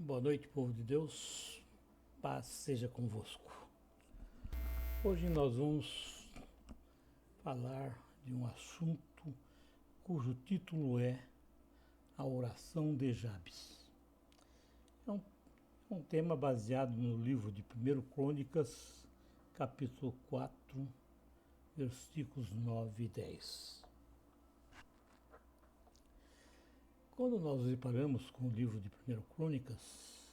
Boa noite, povo de Deus. Paz seja convosco. Hoje nós vamos falar de um assunto cujo título é A Oração de Jabes. É um tema baseado no livro de 1 Crônicas, capítulo 4, versículos 9 e 10. Quando nós nos deparamos com o livro de 1 Crônicas,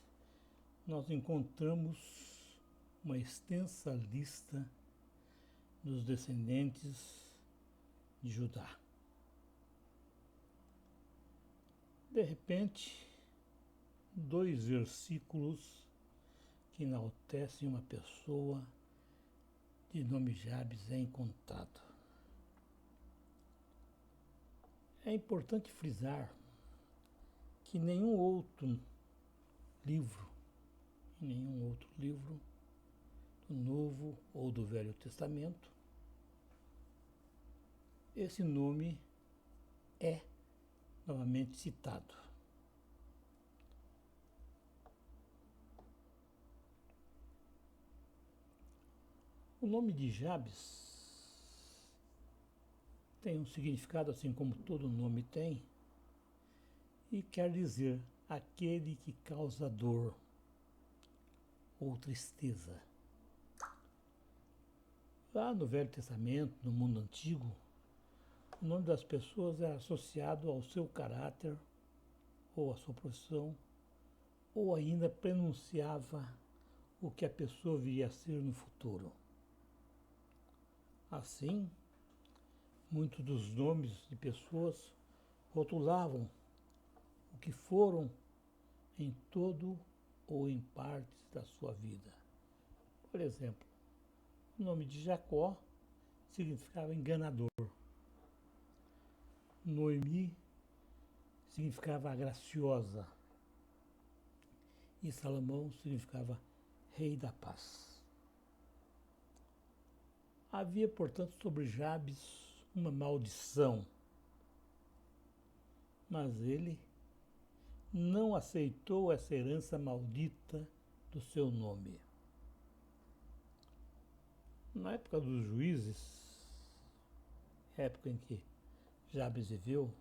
nós encontramos uma extensa lista dos descendentes de Judá. De repente, 2 versículos que enaltecem uma pessoa de nome Jabes é encontrado. É importante frisar que nenhum outro livro do Novo ou do Velho Testamento, esse nome é novamente citado. O nome de Jabes tem um significado, assim como todo nome tem, e quer dizer aquele que causa dor ou tristeza. Lá no Velho Testamento, no mundo antigo, o nome das pessoas era associado ao seu caráter ou à sua profissão, ou ainda pronunciava o que a pessoa viria a ser no futuro. Assim, muitos dos nomes de pessoas rotulavam o que foram em todo ou em partes da sua vida. Por exemplo, o nome de Jacó significava enganador. Noemi significava graciosa. E Salomão significava rei da paz. Havia, portanto, sobre Jabes uma maldição, mas ele não aceitou essa herança maldita do seu nome. Na época dos juízes, época em que Jabes viveu,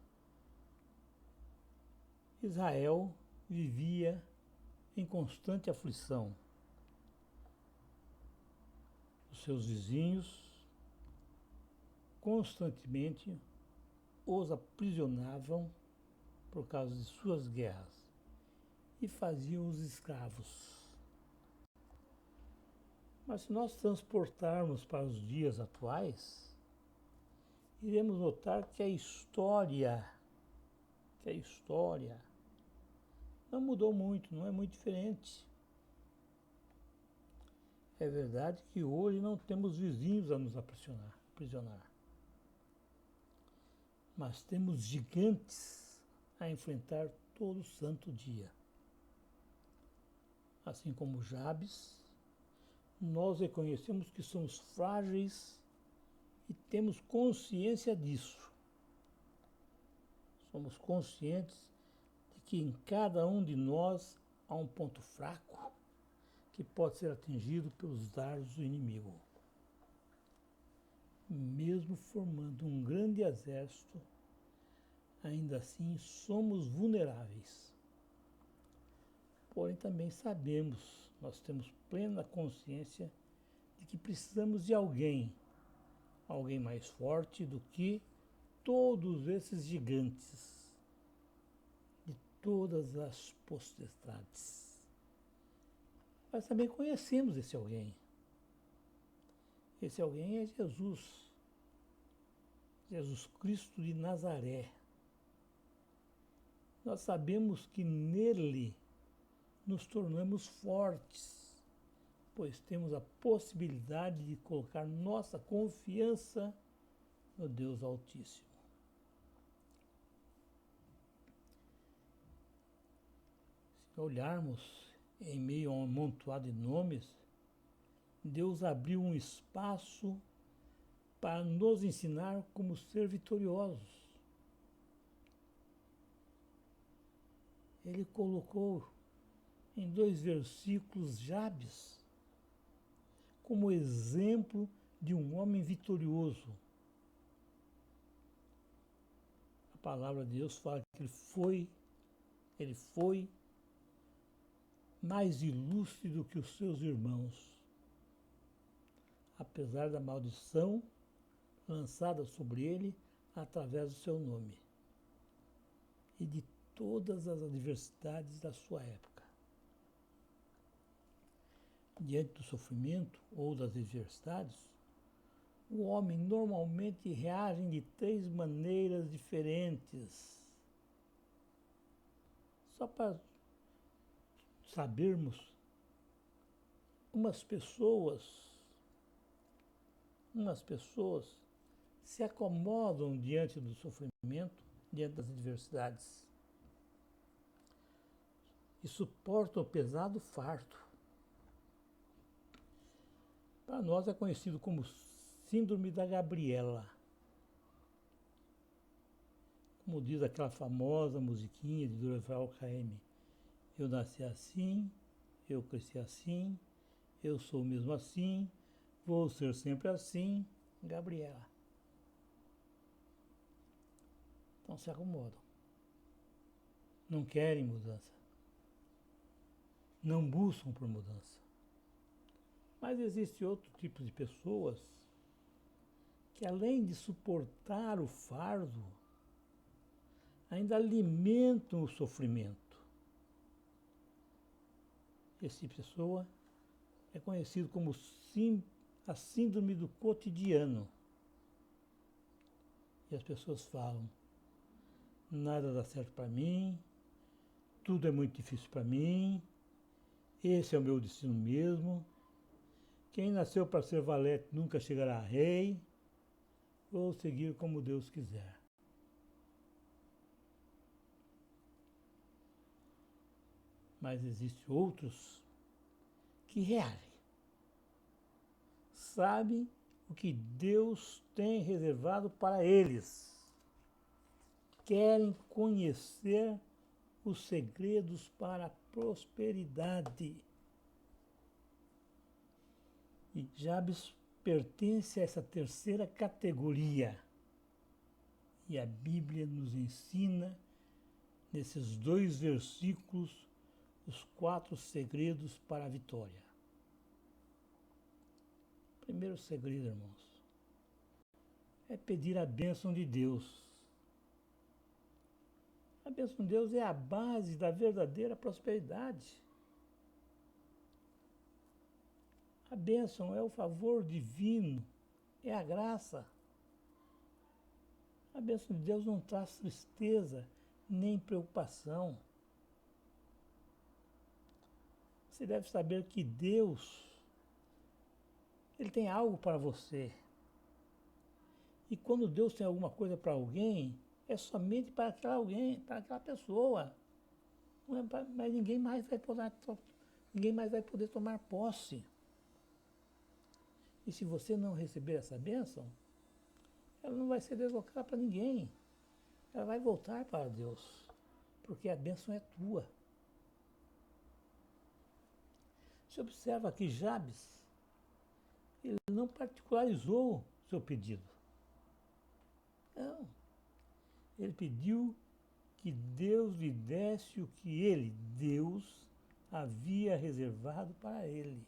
Israel vivia em constante aflição. Os seus vizinhos constantemente os aprisionavam por causa de suas guerras e faziam-os escravos. Mas se nós transportarmos para os dias atuais, iremos notar que a história não mudou muito, não é muito diferente. É verdade que hoje não temos vizinhos a nos aprisionar. Mas temos gigantes a enfrentar todo santo dia. Assim como Jabes, nós reconhecemos que somos frágeis e temos consciência disso. Somos conscientes de que em cada um de nós há um ponto fraco que pode ser atingido pelos dardos do inimigo. Mesmo formando um grande exército, ainda assim somos vulneráveis. Porém também sabemos, nós temos plena consciência de que precisamos de alguém mais forte do que todos esses gigantes, de todas as potestades. Mas também conhecemos esse alguém. Esse alguém é Jesus Cristo de Nazaré. Nós sabemos que nele nos tornamos fortes, pois temos a possibilidade de colocar nossa confiança no Deus Altíssimo. Se olharmos em meio a um amontoado de nomes, Deus abriu um espaço para nos ensinar como ser vitoriosos. Ele colocou em 2 versículos Jabes como exemplo de um homem vitorioso. A palavra de Deus fala que ele foi mais ilustre do que os seus irmãos, apesar da maldição lançada sobre ele através do seu nome e de todas as adversidades da sua época. Diante do sofrimento ou das adversidades, o homem normalmente reage de 3 maneiras diferentes. Só para sabermos, umas pessoas se acomodam diante do sofrimento, diante das adversidades, e suportam o pesado fardo. Para nós é conhecido como Síndrome da Gabriela. Como diz aquela famosa musiquinha de Dorival Caymmi: eu nasci assim, eu cresci assim, eu sou mesmo assim, vou ser sempre assim, Gabriela. Então se acomodam. Não querem mudança. Não buscam por mudança. Mas existe outro tipo de pessoas que, além de suportar o fardo, ainda alimentam o sofrimento. Essa pessoa é conhecido como a síndrome do cotidiano. E as pessoas falam: nada dá certo para mim, tudo é muito difícil para mim, esse é o meu destino mesmo. Quem nasceu para ser valete nunca chegará a rei. Vou seguir como Deus quiser. Mas existem outros que reagem. Sabem o que Deus tem reservado para eles. Querem conhecer os segredos para a prosperidade. E Jabes pertence a essa terceira categoria. E a Bíblia nos ensina, nesses 2 versículos, os 4 segredos para a vitória. Primeiro segredo, irmãos, é pedir a bênção de Deus. A bênção de Deus é a base da verdadeira prosperidade. A bênção é o favor divino, é a graça. A bênção de Deus não traz tristeza nem preocupação. Você deve saber que Deus, Ele tem algo para você. E quando Deus tem alguma coisa para alguém, é somente para aquela alguém, para aquela pessoa. Não é para, mas ninguém mais vai poder tomar posse. E se você não receber essa bênção, ela não vai ser deslocada para ninguém. Ela vai voltar para Deus, porque a bênção é tua. Você observa que Jabes, ele não particularizou seu pedido. Não. Ele pediu que Deus lhe desse o que ele, Deus, havia reservado para ele.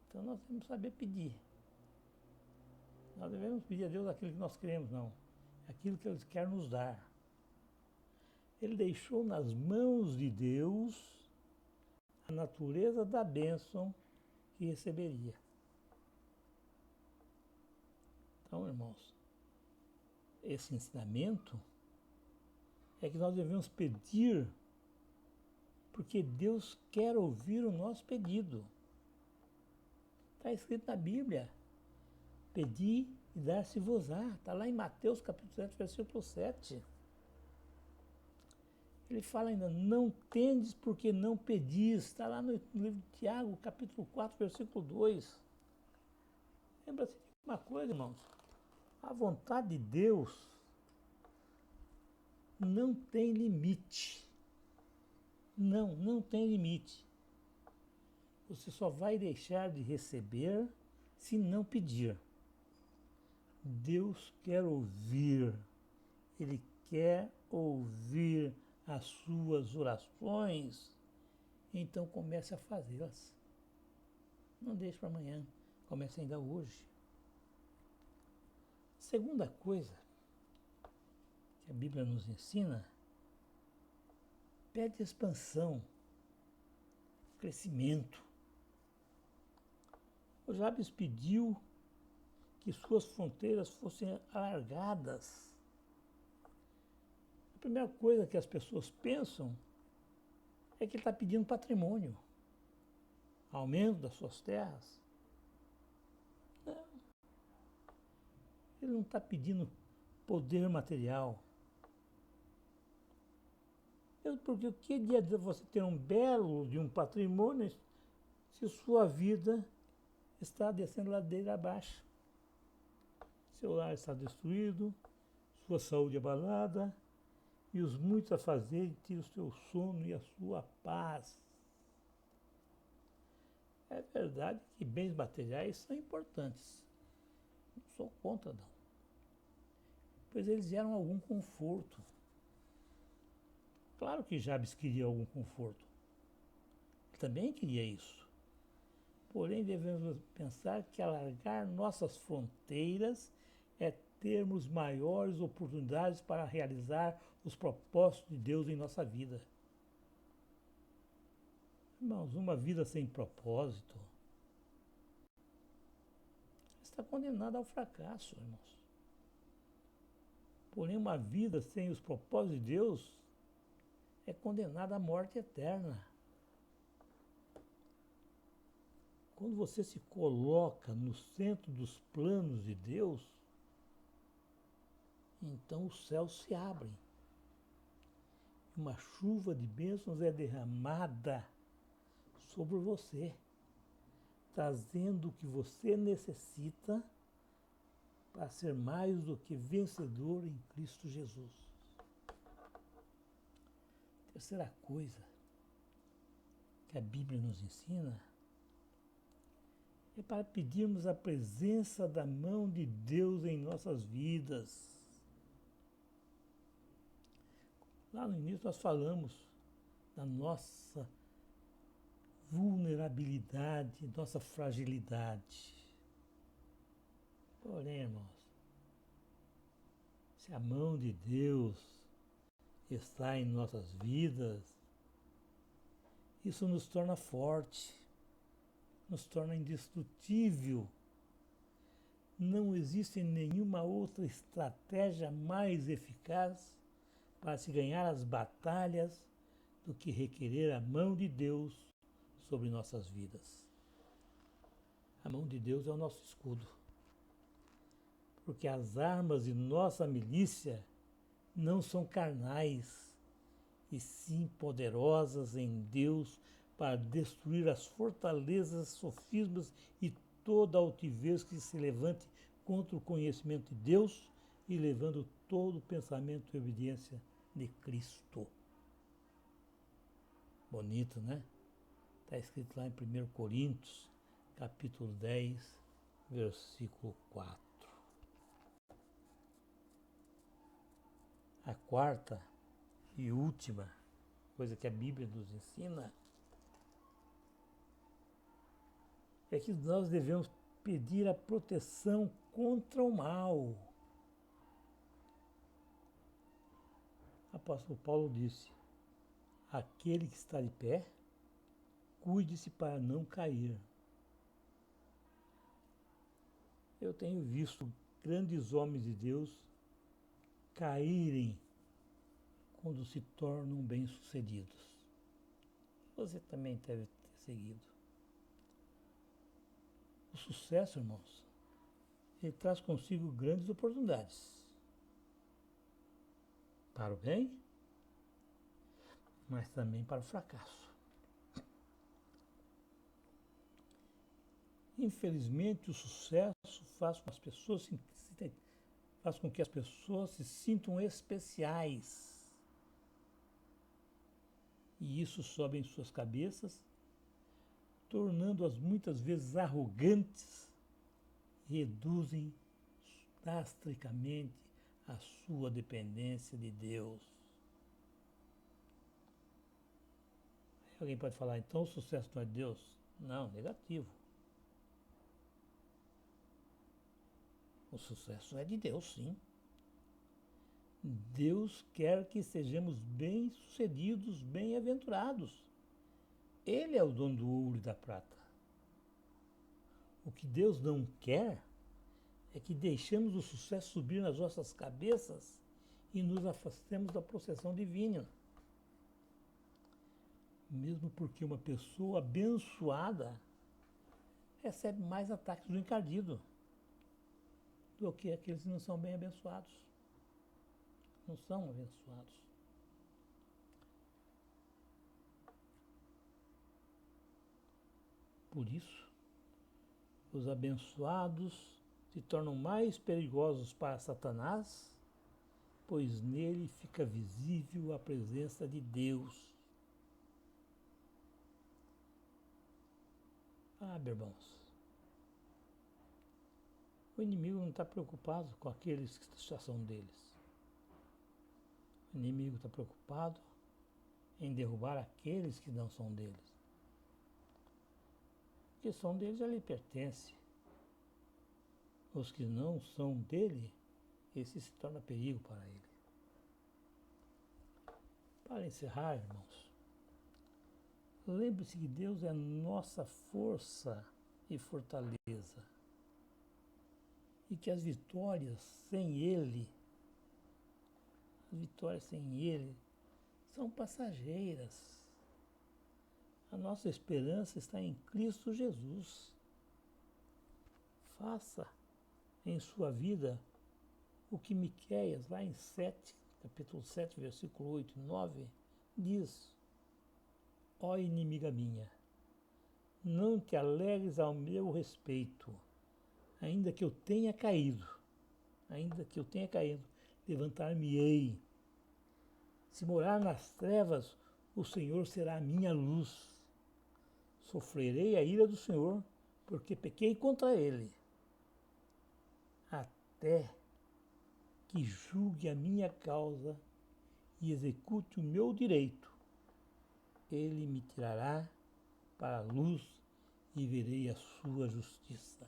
Então nós temos que saber pedir. Nós devemos pedir a Deus aquilo que nós queremos, não. Aquilo que Ele quer nos dar. Ele deixou nas mãos de Deus a natureza da bênção que receberia. Então, irmãos, esse ensinamento é que nós devemos pedir, porque Deus quer ouvir o nosso pedido. Está escrito na Bíblia: pedi e dar-se-vos-á. Está lá em Mateus capítulo 7, versículo 7. Ele fala ainda: não tendes porque não pedis. Está lá no livro de Tiago, capítulo 4, versículo 2. Lembra-se de uma coisa, irmãos: a vontade de Deus não tem limite. Não tem limite. Você só vai deixar de receber se não pedir. Deus quer ouvir. Ele quer ouvir as suas orações. Então comece a fazê-las. Não deixe para amanhã. Comece ainda hoje. Segunda coisa que a Bíblia nos ensina, pede expansão, crescimento. O Jabes pediu que suas fronteiras fossem alargadas. A primeira coisa que as pessoas pensam é que ele está pedindo patrimônio, aumento das suas terras. Não. Ele não está pedindo poder material. Porque o que adianta você ter um belo de um patrimônio se sua vida está descendo ladeira abaixo? Seu lar está destruído, sua saúde abalada e os muitos a fazer tiram o seu sono e a sua paz. É verdade que bens materiais são importantes. Não sou contra, não. Pois eles geram algum conforto. Claro que Jabes queria algum conforto. Ele também queria isso. Porém, devemos pensar que alargar nossas fronteiras é termos maiores oportunidades para realizar os propósitos de Deus em nossa vida. Irmãos, uma vida sem propósito está condenada ao fracasso, irmãos. Porém, uma vida sem os propósitos de Deus é condenada à morte eterna. Quando você se coloca no centro dos planos de Deus, então os céus se abrem. Uma chuva de bênçãos é derramada sobre você, trazendo o que você necessita para ser mais do que vencedor em Cristo Jesus. Terceira coisa que a Bíblia nos ensina é para pedirmos a presença da mão de Deus em nossas vidas. Lá no início nós falamos da nossa vulnerabilidade, nossa fragilidade. Porém, irmãos, se a mão de Deus está em nossas vidas, isso nos torna forte, nos torna indestrutível. Não existe nenhuma outra estratégia mais eficaz para se ganhar as batalhas do que requerer a mão de Deus sobre nossas vidas. A mão de Deus é o nosso escudo, porque as armas de nossa milícia não são carnais, e sim poderosas em Deus para destruir as fortalezas, sofismas e toda altivez que se levante contra o conhecimento de Deus e levando todo o pensamento em obediência de Cristo. Bonito, né? Está escrito lá em 1 Coríntios, capítulo 10, versículo 4. A quarta e última coisa que a Bíblia nos ensina é que nós devemos pedir a proteção contra o mal. O apóstolo Paulo disse: aquele que está de pé, cuide-se para não cair. Eu tenho visto grandes homens de Deus caírem quando se tornam bem-sucedidos. Você também deve ter seguido. O sucesso, irmãos, ele traz consigo grandes oportunidades para o bem, mas também para o fracasso. Infelizmente, o sucesso faz com que as pessoas se sintam especiais. e isso sobe em suas cabeças, tornando-as muitas vezes arrogantes, reduzem drasticamente a sua dependência de Deus. Alguém pode falar, então o sucesso não é de Deus? Não, negativo. O sucesso é de Deus, sim. Deus quer que sejamos bem-sucedidos, bem-aventurados. Ele é o dono do ouro e da prata. O que Deus não quer é que deixemos o sucesso subir nas nossas cabeças e nos afastemos da processão divina. Mesmo porque uma pessoa abençoada recebe mais ataques do encardido do que aqueles que não são bem abençoados. Não são abençoados. Por isso, os abençoados se tornam mais perigosos para Satanás, pois nele fica visível a presença de Deus. Ah, meus irmãos, o inimigo não está preocupado com aqueles que já são deles. O inimigo está preocupado em derrubar aqueles que não são deles. Os que são deles, já lhe pertence. Os que não são dele, esse se torna perigo para ele. Para encerrar, irmãos, lembre-se que Deus é nossa força e fortaleza. E que as vitórias sem Ele são passageiras. A nossa esperança está em Cristo Jesus. Faça em sua vida o que Miqueias, lá em capítulo 7, versículo 8 e 9, diz: Ó inimiga minha, não te alegres ao meu respeito, ainda que eu tenha caído, levantar-me-ei. Se morar nas trevas, o Senhor será a minha luz. Sofrerei a ira do Senhor, porque pequei contra ele. Até que julgue a minha causa e execute o meu direito, ele me tirará para a luz e verei a sua justiça.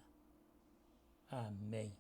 Amém.